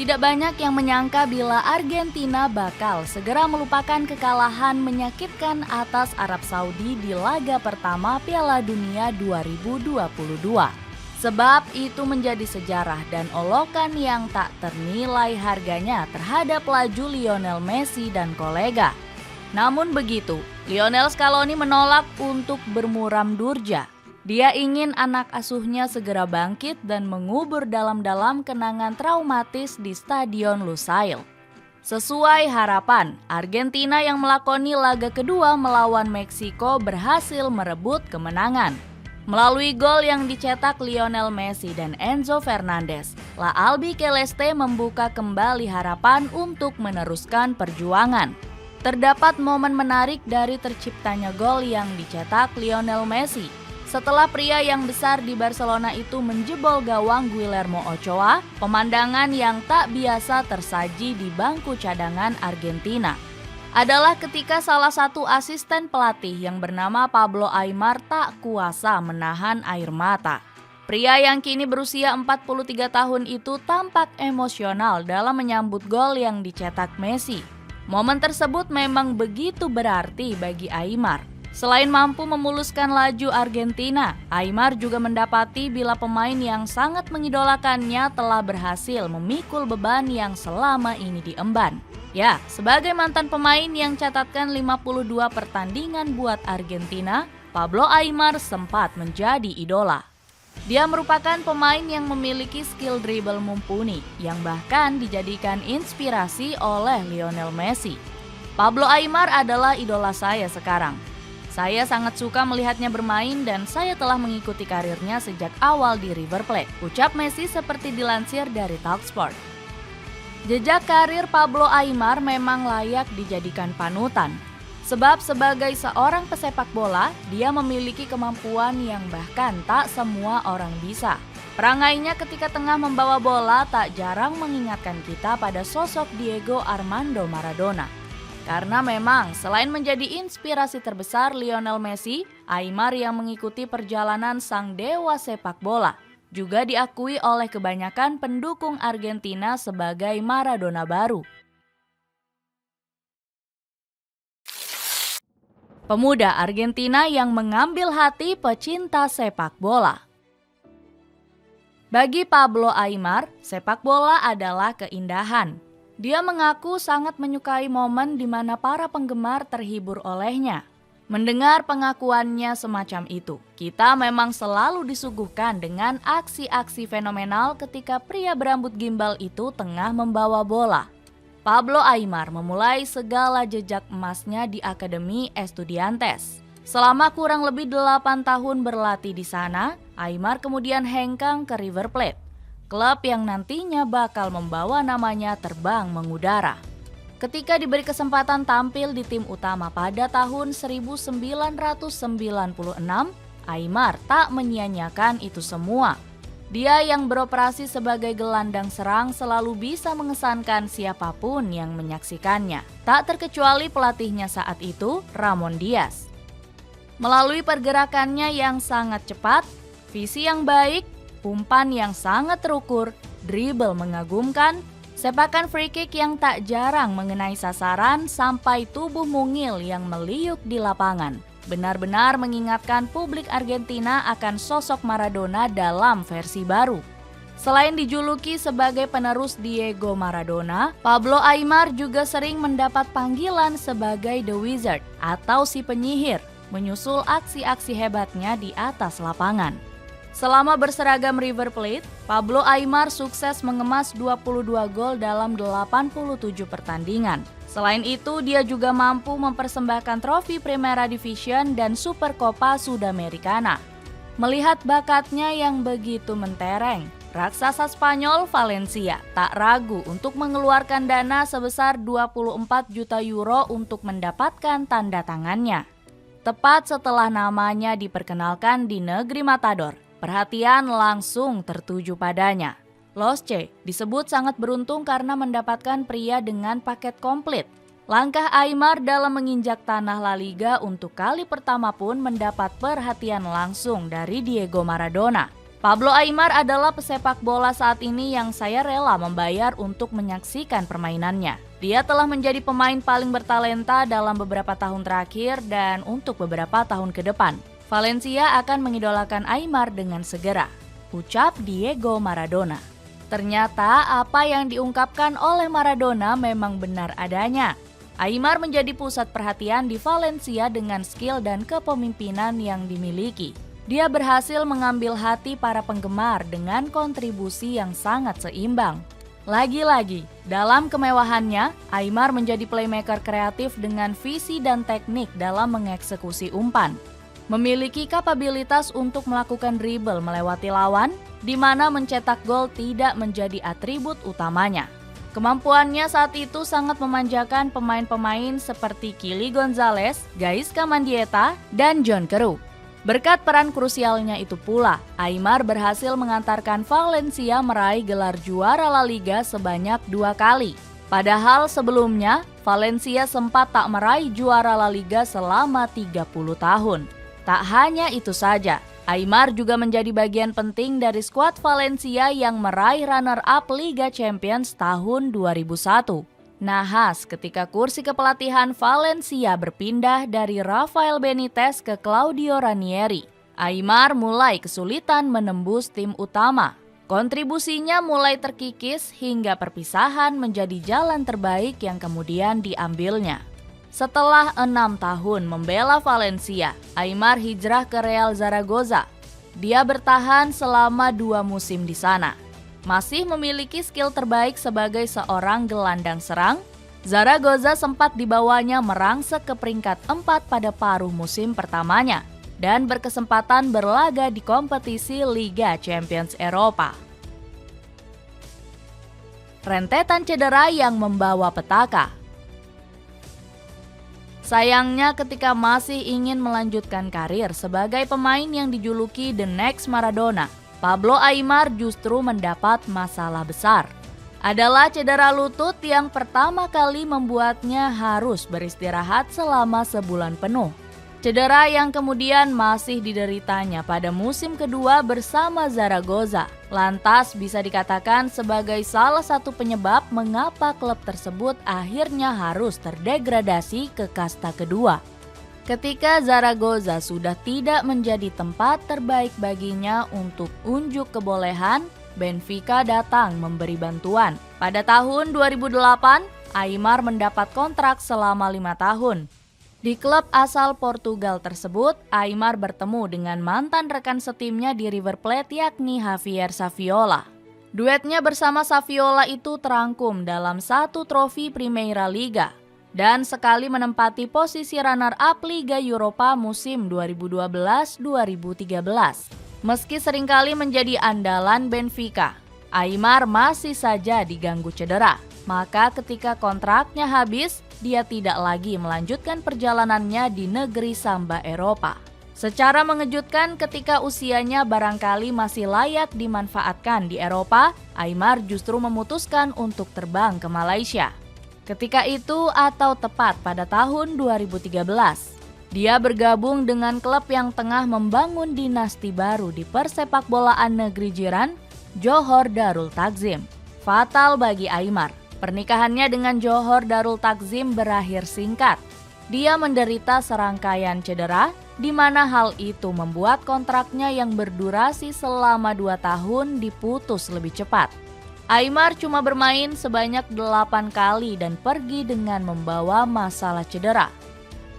Tidak banyak yang menyangka bila Argentina bakal segera melupakan kekalahan menyakitkan atas Arab Saudi di laga pertama Piala Dunia 2022. Sebab itu menjadi sejarah dan olokan yang tak ternilai harganya terhadap laju Lionel Messi dan kolega. Namun begitu, Lionel Scaloni menolak untuk bermuram durja. Dia ingin anak asuhnya segera bangkit dan mengubur dalam-dalam kenangan traumatis di Stadion Lusail. Sesuai harapan, Argentina yang melakoni laga kedua melawan Meksiko berhasil merebut kemenangan. Melalui gol yang dicetak Lionel Messi dan Enzo Fernandez, La Albiceleste membuka kembali harapan untuk meneruskan perjuangan. Terdapat momen menarik dari terciptanya gol yang dicetak Lionel Messi. Setelah pria yang besar di Barcelona itu menjebol gawang Guillermo Ochoa, pemandangan yang tak biasa tersaji di bangku cadangan Argentina adalah ketika salah satu asisten pelatih yang bernama Pablo Aimar tak kuasa menahan air mata. Pria yang kini berusia 43 tahun itu tampak emosional dalam menyambut gol yang dicetak Messi. Momen tersebut memang begitu berarti bagi Aimar. Selain mampu memuluskan laju Argentina, Aimar juga mendapati bila pemain yang sangat mengidolakannya telah berhasil memikul beban yang selama ini diemban. Ya, sebagai mantan pemain yang catatkan 52 pertandingan buat Argentina, Pablo Aimar sempat menjadi idola. Dia merupakan pemain yang memiliki skill dribble mumpuni, yang bahkan dijadikan inspirasi oleh Lionel Messi. Pablo Aimar adalah idola saya sekarang. Saya sangat suka melihatnya bermain dan saya telah mengikuti karirnya sejak awal di River Plate, ucap Messi seperti dilansir dari Talksport. Jejak karir Pablo Aimar memang layak dijadikan panutan. Sebab sebagai seorang pesepak bola, dia memiliki kemampuan yang bahkan tak semua orang bisa. Perangainya ketika tengah membawa bola tak jarang mengingatkan kita pada sosok Diego Armando Maradona. Karena memang selain menjadi inspirasi terbesar Lionel Messi, Aimar yang mengikuti perjalanan sang dewa sepak bola juga diakui oleh kebanyakan pendukung Argentina sebagai Maradona baru. Pemuda Argentina yang mengambil hati pecinta sepak bola. Bagi Pablo Aimar, sepak bola adalah keindahan. Dia mengaku sangat menyukai momen di mana para penggemar terhibur olehnya. Mendengar pengakuannya semacam itu, kita memang selalu disuguhkan dengan aksi-aksi fenomenal ketika pria berambut gimbal itu tengah membawa bola. Pablo Aimar memulai segala jejak emasnya di Akademi Estudiantes. Selama kurang lebih 8 tahun berlatih di sana, Aimar kemudian hengkang ke River Plate, klub yang nantinya bakal membawa namanya terbang mengudara. Ketika diberi kesempatan tampil di tim utama pada tahun 1996, Aimar tak menyia-nyiakan itu semua. Dia yang beroperasi sebagai gelandang serang selalu bisa mengesankan siapapun yang menyaksikannya, tak terkecuali pelatihnya saat itu, Ramon Diaz. Melalui pergerakannya yang sangat cepat, visi yang baik, umpan yang sangat terukur, dribble mengagumkan, sepakan free kick yang tak jarang mengenai sasaran sampai tubuh mungil yang meliuk di lapangan, benar-benar mengingatkan publik Argentina akan sosok Maradona dalam versi baru. Selain dijuluki sebagai penerus Diego Maradona, Pablo Aimar juga sering mendapat panggilan sebagai The Wizard atau si penyihir, menyusul aksi-aksi hebatnya di atas lapangan. Selama berseragam River Plate, Pablo Aimar sukses mengemas 22 gol dalam 87 pertandingan. Selain itu, dia juga mampu mempersembahkan trofi Primera Division dan Supercopa Sudamericana. Melihat bakatnya yang begitu mentereng, raksasa Spanyol Valencia tak ragu untuk mengeluarkan dana sebesar 24 juta euro untuk mendapatkan tanda tangannya. Tepat setelah namanya diperkenalkan di negeri Matador, perhatian langsung tertuju padanya. Los Che disebut sangat beruntung karena mendapatkan pria dengan paket komplit. Langkah Aimar dalam menginjak tanah La Liga untuk kali pertama pun mendapat perhatian langsung dari Diego Maradona. Pablo Aimar adalah pesepak bola saat ini yang saya rela membayar untuk menyaksikan permainannya. Dia telah menjadi pemain paling bertalenta dalam beberapa tahun terakhir dan untuk beberapa tahun ke depan. Valencia akan mengidolakan Aimar dengan segera, ucap Diego Maradona. Ternyata apa yang diungkapkan oleh Maradona memang benar adanya. Aimar menjadi pusat perhatian di Valencia dengan skill dan kepemimpinan yang dimiliki. Dia berhasil mengambil hati para penggemar dengan kontribusi yang sangat seimbang. Lagi-lagi, dalam kemewahannya, Aimar menjadi playmaker kreatif dengan visi dan teknik dalam mengeksekusi umpan. Memiliki kapabilitas untuk melakukan dribble melewati lawan, di mana mencetak gol tidak menjadi atribut utamanya. Kemampuannya saat itu sangat memanjakan pemain-pemain seperti Kili Gonzalez, Gaisca Mendieta, dan John Carew. Berkat peran krusialnya itu pula, Aimar berhasil mengantarkan Valencia meraih gelar juara La Liga sebanyak 2 kali. Padahal sebelumnya, Valencia sempat tak meraih juara La Liga selama 30 tahun. Tak hanya itu saja, Aimar juga menjadi bagian penting dari skuad Valencia yang meraih runner-up Liga Champions tahun 2001. Nahas ketika kursi kepelatihan Valencia berpindah dari Rafael Benitez ke Claudio Ranieri. Aimar mulai kesulitan menembus tim utama. Kontribusinya mulai terkikis hingga perpisahan menjadi jalan terbaik yang kemudian diambilnya. Setelah 6 tahun membela Valencia, Aimar hijrah ke Real Zaragoza. Dia bertahan selama 2 musim di sana. Masih memiliki skill terbaik sebagai seorang gelandang serang, Zaragoza sempat dibawanya merangsek ke peringkat 4 pada paruh musim pertamanya dan berkesempatan berlaga di kompetisi Liga Champions Eropa. Rentetan cedera yang membawa petaka. Sayangnya ketika masih ingin melanjutkan karir sebagai pemain yang dijuluki The Next Maradona, Pablo Aimar justru mendapat masalah besar. Adalah cedera lutut yang pertama kali membuatnya harus beristirahat selama sebulan penuh. Cedera yang kemudian masih dideritanya pada musim kedua bersama Zaragoza. Lantas bisa dikatakan sebagai salah satu penyebab mengapa klub tersebut akhirnya harus terdegradasi ke kasta kedua. Ketika Zaragoza sudah tidak menjadi tempat terbaik baginya untuk unjuk kebolehan, Benfica datang memberi bantuan. Pada tahun 2008, Aimar mendapat kontrak selama 5 tahun. Di klub asal Portugal tersebut, Aimar bertemu dengan mantan rekan setimnya di River Plate yakni Javier Saviola. Duetnya bersama Saviola itu terangkum dalam 1 trofi Primeira Liga dan sekali menempati posisi runner-up Liga Eropa musim 2012-2013. Meski seringkali menjadi andalan Benfica, Aimar masih saja diganggu cedera. Maka ketika kontraknya habis, dia tidak lagi melanjutkan perjalanannya di negeri Samba Eropa. Secara mengejutkan ketika usianya barangkali masih layak dimanfaatkan di Eropa, Aimar justru memutuskan untuk terbang ke Malaysia. Ketika itu atau tepat pada tahun 2013, dia bergabung dengan klub yang tengah membangun dinasti baru di persepakbolaan negeri jiran, Johor Darul Takzim. Fatal bagi Aimar, pernikahannya dengan Johor Darul Takzim berakhir singkat. Dia menderita serangkaian cedera, di mana hal itu membuat kontraknya yang berdurasi selama 2 tahun diputus lebih cepat. Aimar cuma bermain sebanyak 8 kali dan pergi dengan membawa masalah cedera.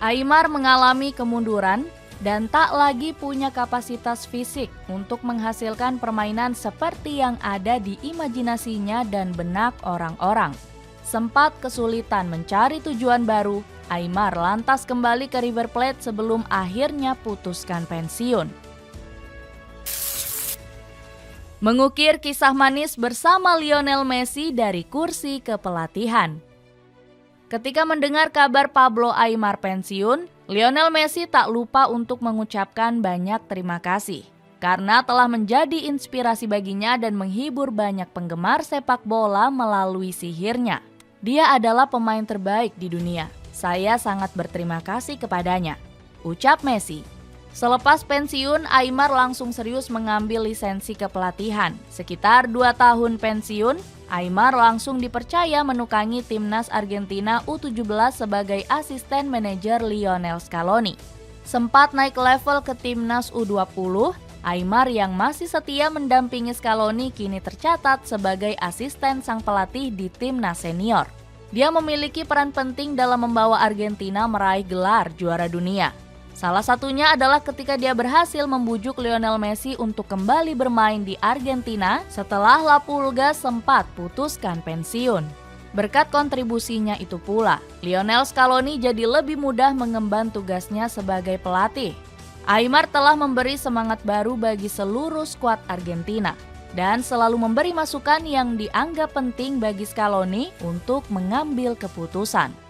Aimar mengalami kemunduran dan tak lagi punya kapasitas fisik untuk menghasilkan permainan seperti yang ada di imajinasinya dan benak orang-orang. Sempat kesulitan mencari tujuan baru, Aimar lantas kembali ke River Plate sebelum akhirnya putuskan pensiun. Mengukir kisah manis bersama Lionel Messi dari kursi kepelatihan. Ketika mendengar kabar Pablo Aimar pensiun, Lionel Messi tak lupa untuk mengucapkan banyak terima kasih karena telah menjadi inspirasi baginya dan menghibur banyak penggemar sepak bola melalui sihirnya. Dia adalah pemain terbaik di dunia. Saya sangat berterima kasih kepadanya, ucap Messi. Selepas pensiun, Aimar langsung serius mengambil lisensi kepelatihan. Sekitar 2 tahun pensiun, Aimar langsung dipercaya menukangi timnas Argentina U17 sebagai asisten manajer Lionel Scaloni. Sempat naik level ke timnas U20, Aimar yang masih setia mendampingi Scaloni kini tercatat sebagai asisten sang pelatih di timnas senior. Dia memiliki peran penting dalam membawa Argentina meraih gelar juara dunia. Salah satunya adalah ketika dia berhasil membujuk Lionel Messi untuk kembali bermain di Argentina setelah La Pulga sempat putuskan pensiun. Berkat kontribusinya itu pula, Lionel Scaloni jadi lebih mudah mengemban tugasnya sebagai pelatih. Aimar telah memberi semangat baru bagi seluruh skuad Argentina dan selalu memberi masukan yang dianggap penting bagi Scaloni untuk mengambil keputusan.